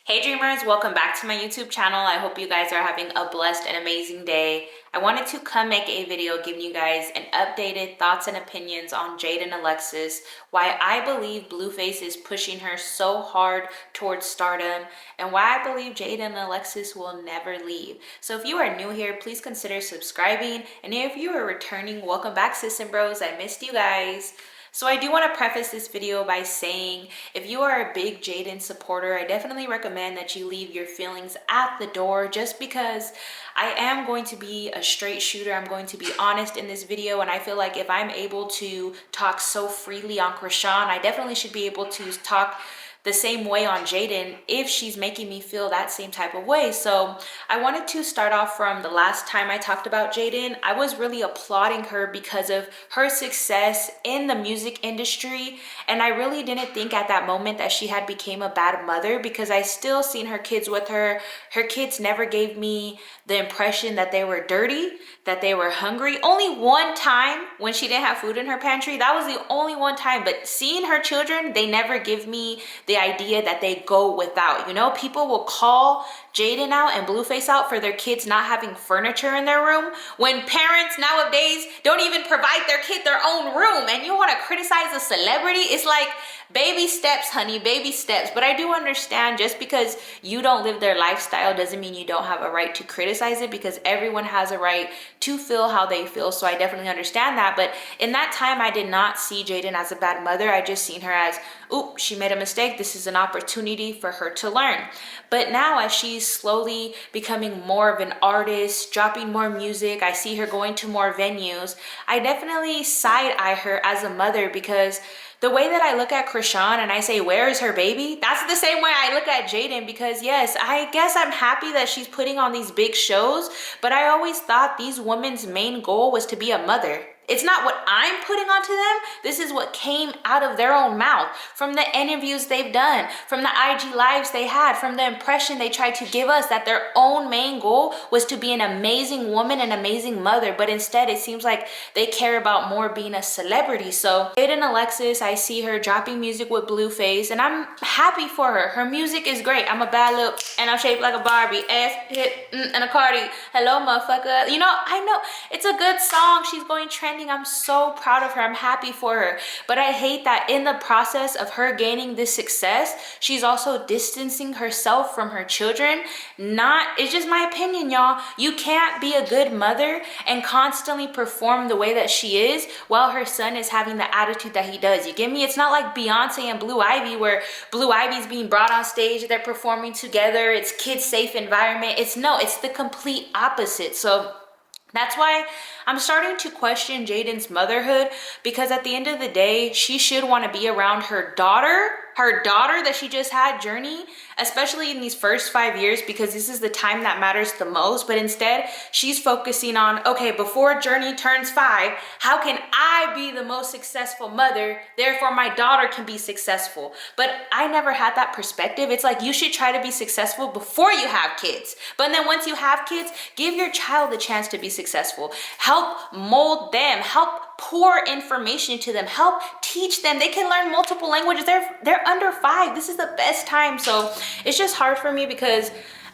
Hey dreamers, welcome back to my YouTube channel. I hope you guys are having a blessed and amazing day. I wanted to come make a video giving you guys an updated thoughts and opinions on Jaidyn Alexis, why I believe Blueface is pushing her so hard towards stardom, and why I believe Jaidyn Alexis will never leave. So if you are new here, please consider subscribing, and if you are returning, welcome back sis and bros. I missed you guys. So I do want to preface this video by saying, if you are a big Jaidyn supporter, I definitely recommend that you leave your feelings at the door, just because I am going to be a straight shooter. I'm going to be honest in this video, and I feel like if I'm able to talk so freely on Krishan, I definitely should be able to talk the same way on Jaidyn if she's making me feel that same type of way. So I wanted to start off from the last time I talked about Jaidyn. I was really applauding her because of her success in the music industry, and I really didn't think at that moment that she had became a bad mother, because I still seen her kids with her. Her kids never gave me the impression that they were dirty, that they were hungry. Only one time when she didn't have food in her pantry, that was the only one time, but seeing her children, they never give me the idea that they go without. You know, people will call Jaidyn out and Blueface out for their kids not having furniture in their room, when parents nowadays don't even provide their kid their own room, and you want to criticize a celebrity. It's like baby steps, honey, baby steps. But I do understand, just because you don't live their lifestyle doesn't mean you don't have a right to criticize it, because everyone has a right to feel how they feel. So I definitely understand that. But in that time, I did not see Jaidyn as a bad mother. I just seen her as, oop, she made a mistake. This is an opportunity for her to learn. But now, as she's slowly becoming more of an artist, dropping more music, I see her going to more venues, I definitely side eye her as a mother, because the way that I look at Krishan and I say, where is her baby? That's the same way I look at Jaidyn, because yes, I guess I'm happy that she's putting on these big shows, but I always thought these women's main goal was to be a mother. It's not what I'm putting onto them. This is what came out of their own mouth, from the interviews they've done, from the IG lives they had, from the impression they tried to give us that their own main goal was to be an amazing woman, an amazing mother. But instead, it seems like they care about more being a celebrity. So Jaidyn Alexis, I see her dropping music with Blueface, and I'm happy for her. Her music is great. I'm a bad little, and I'm shaped like a Barbie, ass, hip, and a Cardi. Hello, motherfucker. You know, I know it's a good song. She's going trending. I'm so proud of her. I'm happy for her. But I hate that in the process of her gaining this success, she's also distancing herself from her children. It's just my opinion, y'all. You can't be a good mother and constantly perform the way that she is while her son is having the attitude that he does. You get me? It's not like Beyonce and Blue Ivy, where Blue Ivy's being brought on stage, they're performing together, it's kid safe environment. It's the complete opposite. So that's why I'm starting to question Jaidyn's motherhood, because at the end of the day, she should want to be around her daughter that she just had, Journey, especially in these first 5 years, because this is the time that matters the most. But instead, she's focusing on, okay, before Journey turns 5, how can I be the most successful mother? Therefore, my daughter can be successful. But I never had that perspective. It's like you should try to be successful before you have kids. But then once you have kids, give your child the chance to be successful. Help mold them. Help pour information to them. Help teach them. They can learn multiple languages. They're under 5. This is the best time. So it's just hard for me, because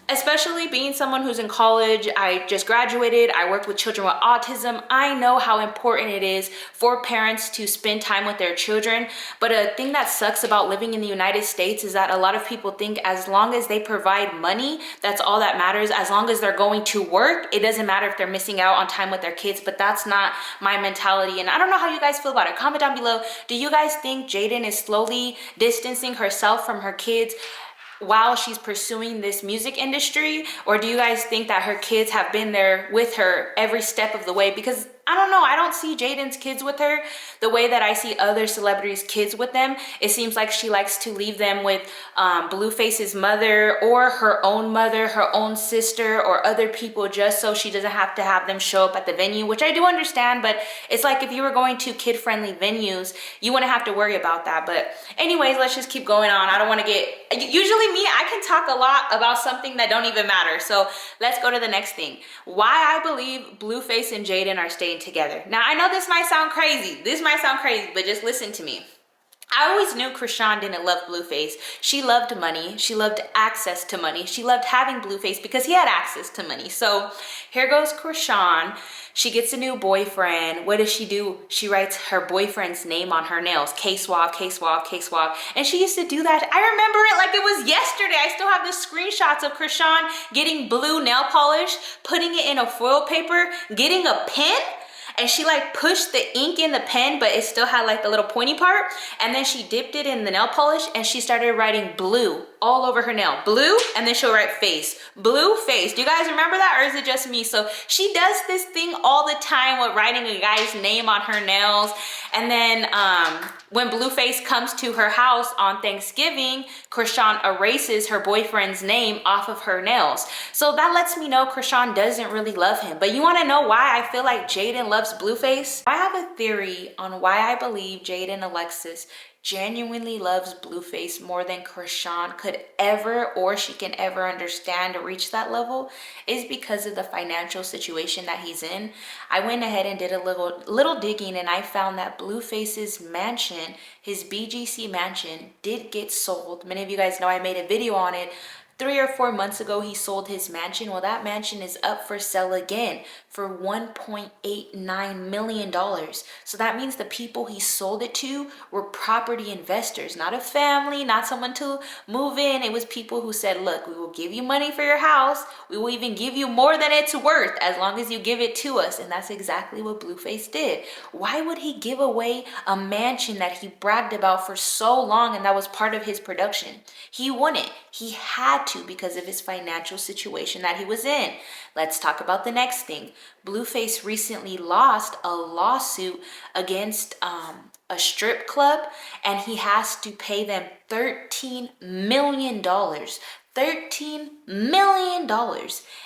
especially being someone who's in college, I just graduated, I work with children with autism. I know how important it is for parents to spend time with their children. But a thing that sucks about living in the United States is that a lot of people think as long as they provide money, that's all that matters. As long as they're going to work, it doesn't matter if they're missing out on time with their kids. But that's not my mentality. And I don't know how you guys feel about it. Comment down below. Do you guys think Jaidyn is slowly distancing herself from her kids while she's pursuing this music industry? Or do you guys think that her kids have been there with her every step of the way? Because I don't know, I don't see Jaidyn's kids with her the way that I see other celebrities' kids with them. It seems like she likes to leave them with Blueface's mother, or her own sister, or other people, just so she doesn't have to have them show up at the venue, which I do understand. But it's like, if you were going to kid-friendly venues, you wouldn't have to worry about that. But anyways, let's just keep going on. I don't want to get, usually me, I can talk a lot about something that don't even matter. So let's go to the next thing. Why I believe Blueface and Jaidyn are staying together. Now, I know this might sound crazy, but just listen to me. I always knew Krishan didn't love Blueface. She loved money. She loved access to money. She loved having Blueface because he had access to money. So here goes Krishan. She gets a new boyfriend. What does she do? She writes her boyfriend's name on her nails. K-Swab, K-Swab, K-Swab. And she used to do that. I remember it like it was yesterday. I still have the screenshots of Krishan getting blue nail polish, putting it in a foil paper, getting a pen, and she like pushed the ink in the pen, but it still had like the little pointy part. And then she dipped it in the nail polish and she started writing blue all over her nail. Blue, and then she'll write face. Blue face. Do you guys remember that, or is it just me? So she does this thing all the time with writing a guy's name on her nails. And then when Blueface comes to her house on Thanksgiving, Krishan erases her boyfriend's name off of her nails. So that lets me know Krishan doesn't really love him. But you want to know why I feel like Jaden loves Blueface? I have a theory on why I believe Jaidyn Alexis genuinely loves Blueface more than Krishan could ever, or she can ever understand or reach that level, is because of the financial situation that he's in. I went ahead and did a little digging, and I found that Blueface's mansion, his BGC mansion, did get sold. Many of you guys know I made a video on it. 3 or 4 months ago, he sold his mansion. Well, that mansion is up for sale again for $1.89 million. So that means the people he sold it to were property investors, not a family, not someone to move in. It was people who said, look, we will give you money for your house. We will even give you more than it's worth as long as you give it to us. And that's exactly what Blueface did. Why would he give away a mansion that he bragged about for so long and that was part of his production? He wouldn't. He had to because of his financial situation that he was in. Let's talk about the next thing. Blueface recently lost a lawsuit against a strip club, and he has to pay them $13 million. $13 million.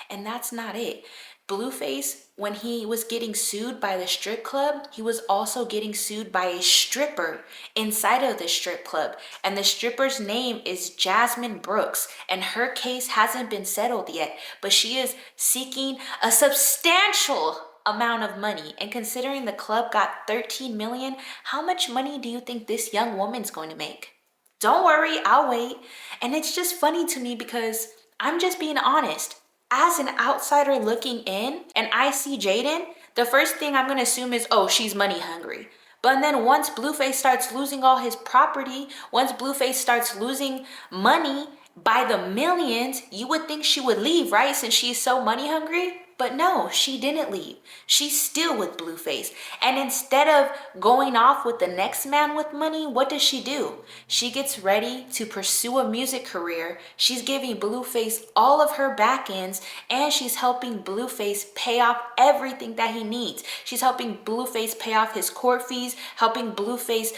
And that's not it. Blueface, when he was getting sued by the strip club, he was also getting sued by a stripper inside of the strip club. And the stripper's name is Jasmine Brooks. And her case hasn't been settled yet, but she is seeking a substantial amount of money. And considering the club got 13 million, how much money do you think this young woman's going to make? Don't worry, I'll wait. And it's just funny to me because I'm just being honest. As an outsider looking in and I see Jaden, the first thing I'm going to assume is, oh, she's money hungry. But then once Blueface starts losing all his property, once Blueface starts losing money by the millions, you would think she would leave, right? Since she's so money hungry. But no, she didn't leave. She's still with Blueface. And instead of going off with the next man with money, what does she do? She gets ready to pursue a music career. She's giving Blueface all of her back ends, and she's helping Blueface pay off everything that he needs. She's helping Blueface pay off his court fees, helping Blueface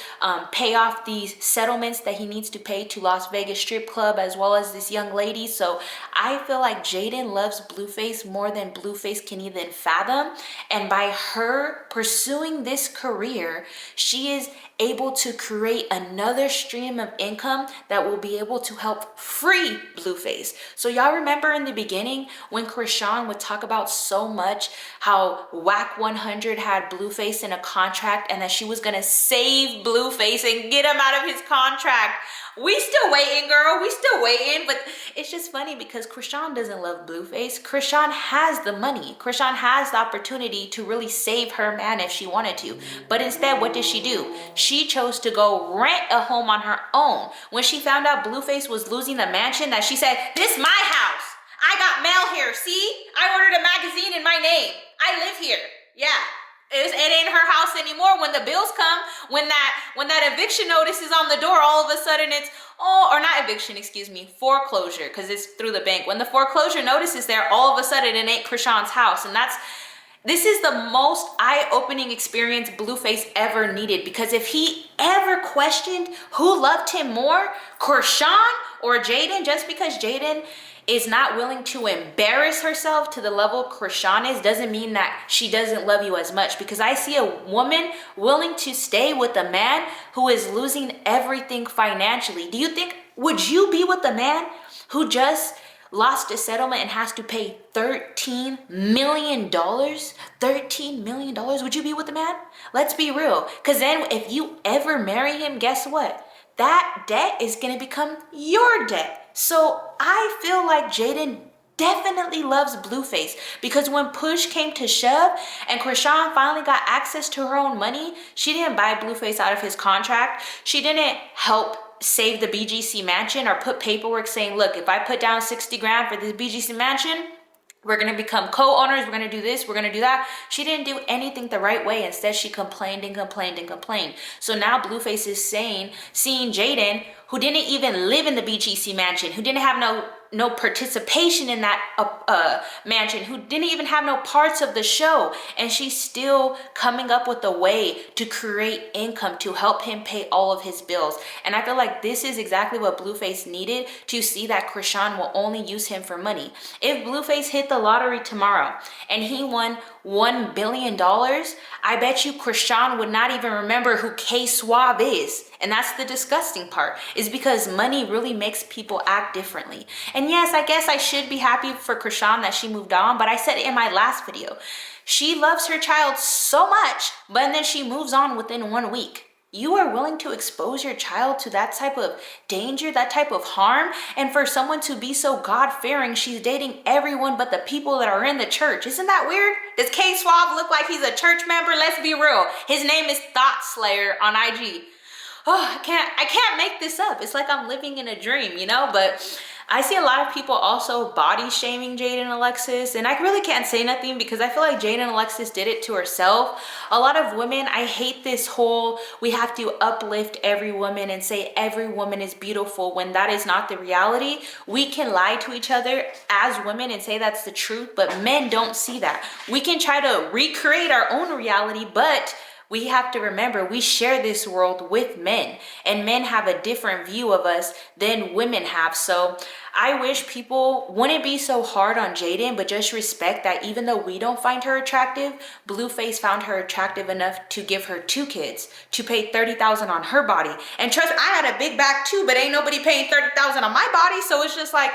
pay off these settlements that he needs to pay to Las Vegas Strip Club, as well as this young lady. So I feel like Jaden loves Blueface more than Blueface can even fathom. And by her pursuing this career, she is able to create another stream of income that will be able to help free Blueface. So y'all remember in the beginning when Krishan would talk about so much how Whack 100 had Blueface in a contract and that she was gonna save Blueface and get him out of his contract. We still waiting, girl. We still waiting. But it's just funny because Krishan doesn't love Blueface. Krishan has the money. Krishan has the opportunity to really save her man if she wanted to. But instead, what did she do? She chose to go rent a home on her own. When she found out Blueface was losing the mansion, that she said, this my house. I got mail here. See? I ordered a magazine in my name. I live here. Yeah. It ain't her house anymore. When the bills come, when that eviction notice is on the door, all of a sudden it's, oh, or not eviction, excuse me, foreclosure, because it's through the bank. When the foreclosure notice is there, all of a sudden it ain't Krishan's house. And this is the most eye-opening experience Blueface ever needed, because if he ever questioned who loved him more, Krishan or Jaden, just because Jaden is not willing to embarrass herself to the level Krishan is, doesn't mean that she doesn't love you as much. Because I see a woman willing to stay with a man who is losing everything financially. Do you think, would you be with a man who just lost a settlement and has to pay $13 million? $13 million? Would you be with the man? Let's be real. Because then if you ever marry him, guess what? That debt is going to become your debt. So I feel like Jaden definitely loves Blueface, because when push came to shove and Chrisean finally got access to her own money, she didn't buy Blueface out of his contract. She didn't help save the BGC mansion or put paperwork saying, look, if I put down 60 grand for this BGC mansion, we're going to become co-owners. We're going to do this. We're going to do that. She didn't do anything the right way. Instead, she complained and complained and complained. So now Blueface is seeing Jaden, who didn't even live in the BGC mansion, who didn't have no participation in that mansion, who didn't even have no parts of the show, and she's still coming up with a way to create income to help him pay all of his bills. And I feel like this is exactly what Blueface needed to see that Chrisean will only use him for money. If Blueface hit the lottery tomorrow and he won $1 billion, I bet you Chrisean would not even remember who K-Swab is. And that's the disgusting part, is because money really makes people act differently. And yes, I guess I should be happy for Chrisean that she moved on, but I said it in my last video. She loves her child so much, but then she moves on within 1 week. You are willing to expose your child to that type of danger, that type of harm, and for someone to be so God-fearing, she's dating everyone but the people that are in the church. Isn't that weird? Does K-Swab look like he's a church member? Let's be real. His name is Thought Slayer on IG. Oh, I can't make this up. It's like I'm living in a dream, you know? But I see a lot of people also body shaming Jaidyn Alexis, and I really can't say nothing because I feel like Jaidyn Alexis did it to herself. A lot of women, I hate this whole, we have to uplift every woman and say every woman is beautiful when that is not the reality. We can lie to each other as women and say that's the truth, but men don't see that. We can try to recreate our own reality, but we have to remember we share this world with men, and men have a different view of us than women have. So I wish people wouldn't be so hard on Jaidyn, but just respect that even though we don't find her attractive, Blueface found her attractive enough to give her 2 kids, to pay $30,000 on her body. And trust, I had a big back too, but ain't nobody paying $30,000 on my body. So it's just like,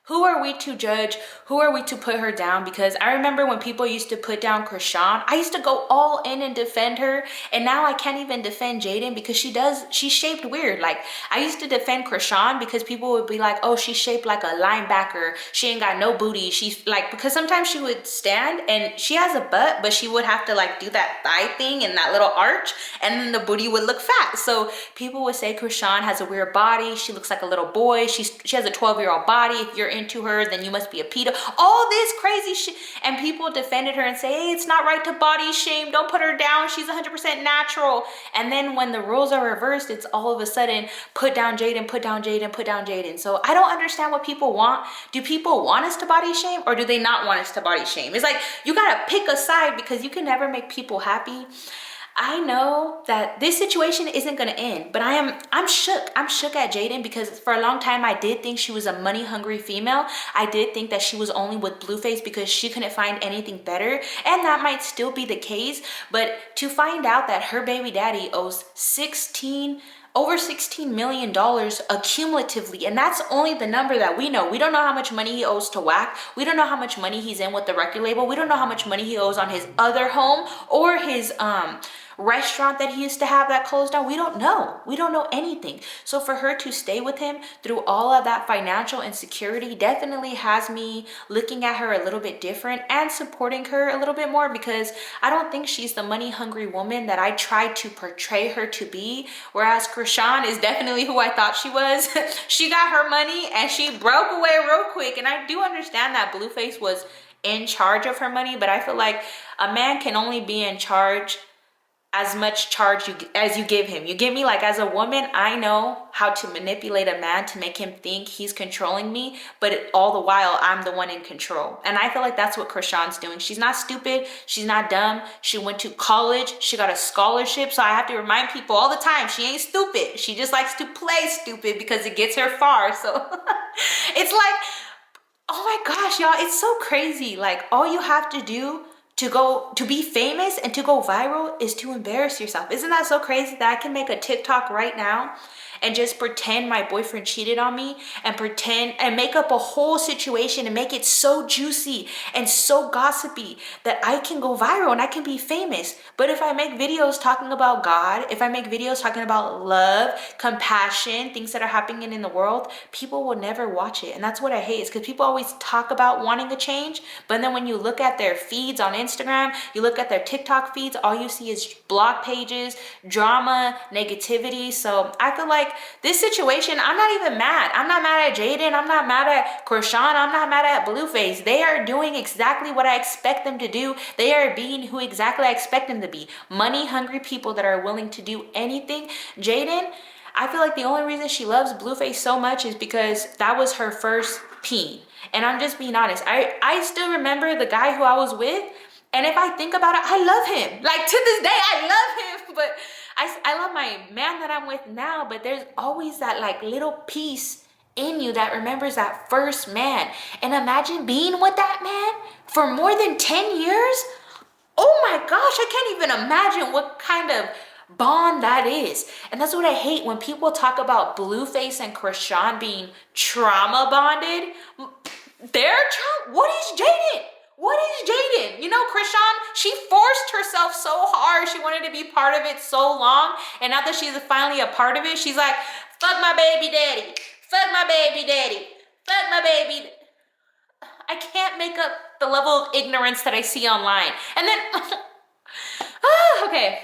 who are we to judge? Who are we to put her down? Because I remember when people used to put down Chrisean, I used to go all in and defend her. And now I can't even defend Jaidyn because she's shaped weird. Like, I used to defend Chrisean because people would be like, oh, she's shaped like a linebacker. She ain't got no booty. She's like, because sometimes she would stand and she has a butt, but she would have to like do that thigh thing and that little arch, and then the booty would look fat. So people would say Chrisean has a weird body. She looks like a little boy. She has a 12-year-old body. If you're into her, then you must be a pedo. All this crazy shit. And people defended her and say, hey, it's not right to body shame. Don't put her down. She's 100% natural. And then when the rules are reversed, it's all of a sudden, put down Jaidyn, put down Jaidyn, put down Jaidyn. So I don't understand what people want. Do people want us to body shame, or do they not want us to body shame? It's like, you gotta pick a side because you can never make people happy. I know that this situation isn't going to end, but I'm shook. I'm shook at Jaidyn because for a long time I did think she was a money hungry female. I did think that she was only with Blueface because she couldn't find anything better, and that might still be the case. But to find out that her baby daddy owes over $16 million accumulatively, and that's only the number that we know. We don't know how much money he owes to WAC. We don't know how much money he's in with the record label. We don't know how much money he owes on his other home or his restaurant that he used to have that closed down. We don't know. We don't know anything. So for her to stay with him through all of that financial insecurity definitely has me looking at her a little bit different and supporting her a little bit more, because I don't think she's the money hungry woman that I tried to portray her to be. Whereas Chrisean is definitely who I thought she was. She got her money and she broke away real quick. And I do understand that Blueface was in charge of her money, but I feel like a man can only be in charge as much charge as you give him. You get me? Like, as a woman, I know how to manipulate a man to make him think he's controlling me, but all the while I'm the one in control. And I feel like that's what Chrisean's doing. She's not stupid. She's not dumb. She went to college. She got a scholarship. So I have to remind people all the time, she ain't stupid. She just likes to play stupid because it gets her far. So it's like, oh my gosh, y'all, it's so crazy. Like, all you have to do to be famous and to go viral is to embarrass yourself. Isn't that so crazy that I can make a TikTok right now and just pretend my boyfriend cheated on me and pretend and make up a whole situation and make it so juicy and so gossipy that I can go viral and I can be famous. But if I make videos talking about God, if I make videos talking about love, compassion, things that are happening in the world, people will never watch it. And that's what I hate, is because people always talk about wanting a change, but then when you look at their feeds on Instagram, you look at their TikTok feeds, all you see is blog pages, drama, negativity. So I feel like this situation, I'm not even mad. I'm not mad at Jaden. I'm not mad at Krishan. I'm not mad at Blueface. They are doing exactly what I expect them to do. They are being who exactly I expect them to be. Money hungry people that are willing to do anything. Jaden, I feel like the only reason she loves Blueface so much is because that was her first peen. And I'm just being honest. I still remember the guy who I was with. And if I think about it, I love him. Like, to this day, I love him. But I love my man that I'm with now. But there's always that like little piece in you that remembers that first man. And imagine being with that man for more than 10 years. Oh my gosh, I can't even imagine what kind of bond that is. And that's what I hate when people talk about Blueface and Krishan being trauma bonded. What is Jaden? What is Jaden? You know, Krishan, she forced herself so hard. She wanted to be part of it so long. And now that she's finally a part of it, she's like, fuck my baby daddy. Fuck my baby daddy. Fuck my baby. I can't make up the level of ignorance that I see online. And then, okay.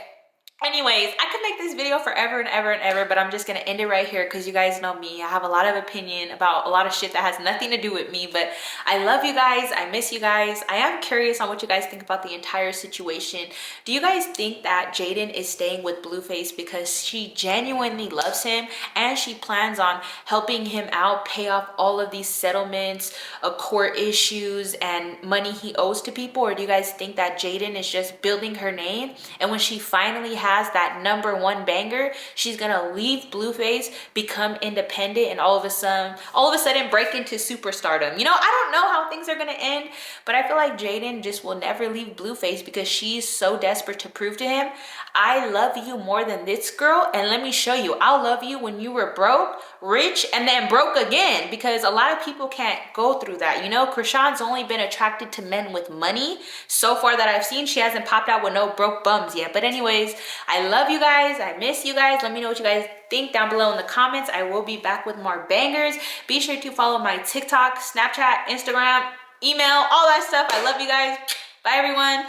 Anyways, I could make this video forever and ever and ever, but I'm just gonna end it right here because you guys know me. I have a lot of opinion about a lot of shit that has nothing to do with me, but I love you guys. I miss you guys. I am curious on what you guys think about the entire situation. Do you guys think that Jaden is staying with Blueface because she genuinely loves him and she plans on helping him out, pay off all of these settlements, court issues, and money he owes to people? Or do you guys think that Jaden is just building her name, and when she finally has that #1 banger, she's gonna leave Blueface, become independent, and all of a sudden break into superstardom? You know, I don't know how things are gonna end, but I feel like Jaden just will never leave Blueface because she's so desperate to prove to him, I love you more than this girl, and let me show you. I'll love you when you were broke, rich, and then broke again, because a lot of people can't go through that. You know, Krishan's only been attracted to men with money so far that I've seen. She hasn't popped out with no broke bums yet. But anyways, I love you guys. I miss you guys. Let me know what you guys think down below in the comments. I will be back with more bangers. Be sure to follow my TikTok, Snapchat, Instagram, email, all that stuff. I love you guys. Bye, everyone.